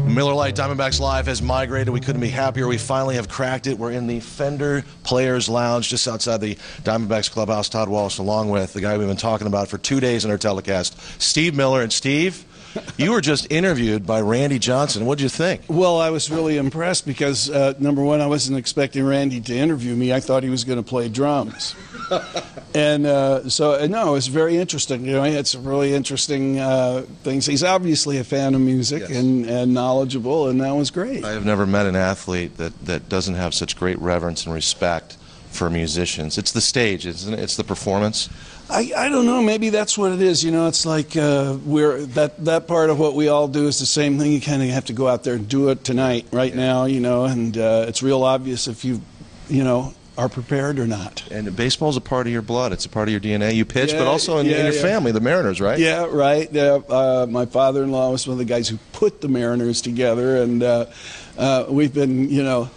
Miller Lite Diamondbacks Live has migrated. We couldn't be happier. We finally have cracked it. We're in the Fender Players Lounge just outside the Diamondbacks clubhouse. Todd Walsh, along with the guy we've been talking about for 2 days in our telecast, Steve Miller. And Steve, you were just interviewed by Randy Johnson. What did you think? Well, I was really impressed because, number one, I wasn't expecting Randy to interview me. I thought he was going to play drums. And no, it was very interesting. You know, he had some really interesting things. He's obviously a fan of music, yes, and knowledgeable, and that was great. I have never met an athlete that doesn't have such great reverence and respect for musicians. It's the stage, isn't it? It's the performance. I don't know. Maybe that's what it is. You know, it's like that part of what we all do is the same thing. You kind of have to go out there and do it tonight, right now. You know, and it's real obvious if you know, are prepared or not. And baseball's a part of your blood. It's a part of your DNA. You pitch, but also in your family, the Mariners, right? Yeah, right. My father-in-law was one of the guys who put the Mariners together, and we've been, you know,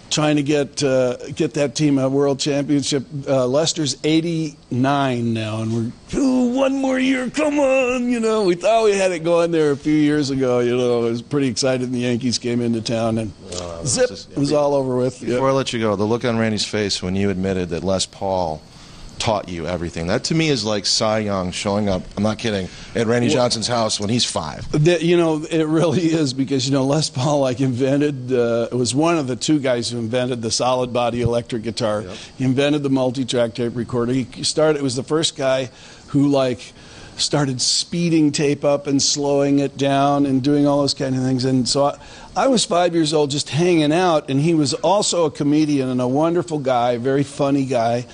trying to get that team a world championship. Lester's 89 now, and we're one more year. Come on, you know. We thought we had it going there a few years ago. You know, I was pretty excited. The Yankees came into town, and zip, it was all over with. Before I let you go, the look on Randy's face when you admitted that Les Paul taught you everything. That to me is like Cy Young showing up, I'm not kidding, at Randy Johnson's house when he's 5. You know, it really is, because, you know, Les Paul invented, was one of the 2 guys who invented the solid body electric guitar. Yep. He invented the multi-track tape recorder. It was the first guy who started speeding tape up and slowing it down and doing all those kind of things. And so I was 5 years old just hanging out, and he was also a comedian and a wonderful guy, very funny guy,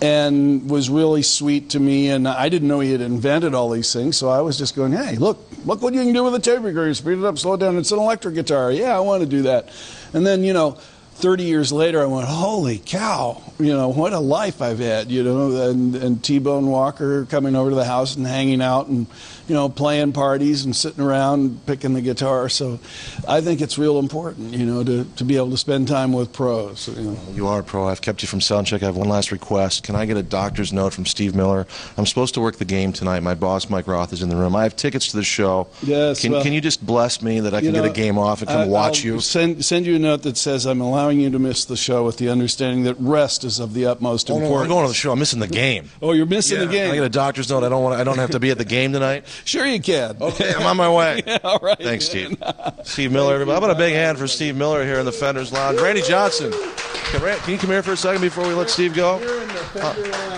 and was really sweet to me. And I didn't know he had invented all these things, so I was just going, hey, look what you can do with a tape recorder. You speed it up, slow it down. It's an electric guitar. Yeah, I want to do that. And then, you know, 30 years later, I went, holy cow, you know, what a life I've had, you know, and T-Bone Walker coming over to the house and hanging out and, you know, playing parties and sitting around picking the guitar. So I think it's real important, you know, to be able to spend time with pros. You know. You are a pro. I've kept you from soundcheck. I have one last request. Can I get a doctor's note from Steve Miller? I'm supposed to work the game tonight. My boss, Mike Roth, is in the room. I have tickets to the show. Yes. Can you just bless me that I can get a game off and come watch you? Send you a note that says I'm allowing you to miss the show with the understanding that rest is of the utmost importance. No, I'm going to the show. I'm missing the game. Oh, you're missing the game. Can I get a doctor's note? I don't have to be at the game tonight. Sure you can. Okay, I'm on my way. Yeah, all right. Thanks, Steve. Steve Miller, everybody. How about a big hand for Steve Miller here in the Fenders Lounge? Randy Johnson, can you come here for a second before we let Steve go?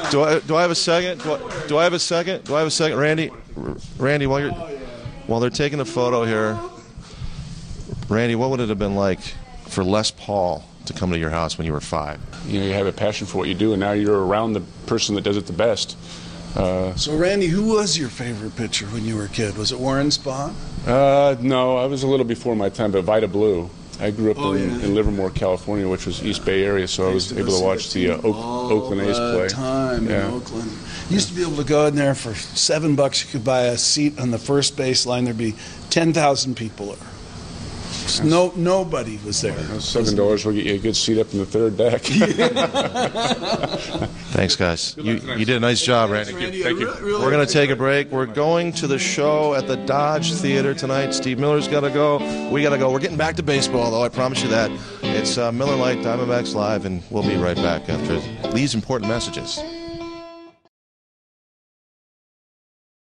Do I have a second? Do I have a second? Do I have a second? Randy, while they're taking a photo here, Randy, what would it have been like for Les Paul to come to your house when you were 5? You know, you have a passion for what you do, and now you're around the person that does it the best. So, Randy, who was your favorite pitcher when you were a kid? Was it Warren Spahn? No, I was a little before my time, but Vida Blue. I grew up in Livermore, California, which was East Bay area, so I was able to watch the Oakland A's play. Time in Oakland. You used to be able to go in there for $7. You could buy a seat on the first base line. There'd be 10,000 people there. Nobody was there. $7 will get you a good seat up in the 3rd deck. Thanks, guys. You did a nice job, Randy. Thank you. We're going to take a break. We're going to the show at the Dodge Theater tonight. Steve Miller's got to go. We got to go. We're getting back to baseball, though. I promise you that. It's Miller Lite Diamondbacks Live, and we'll be right back after these important messages.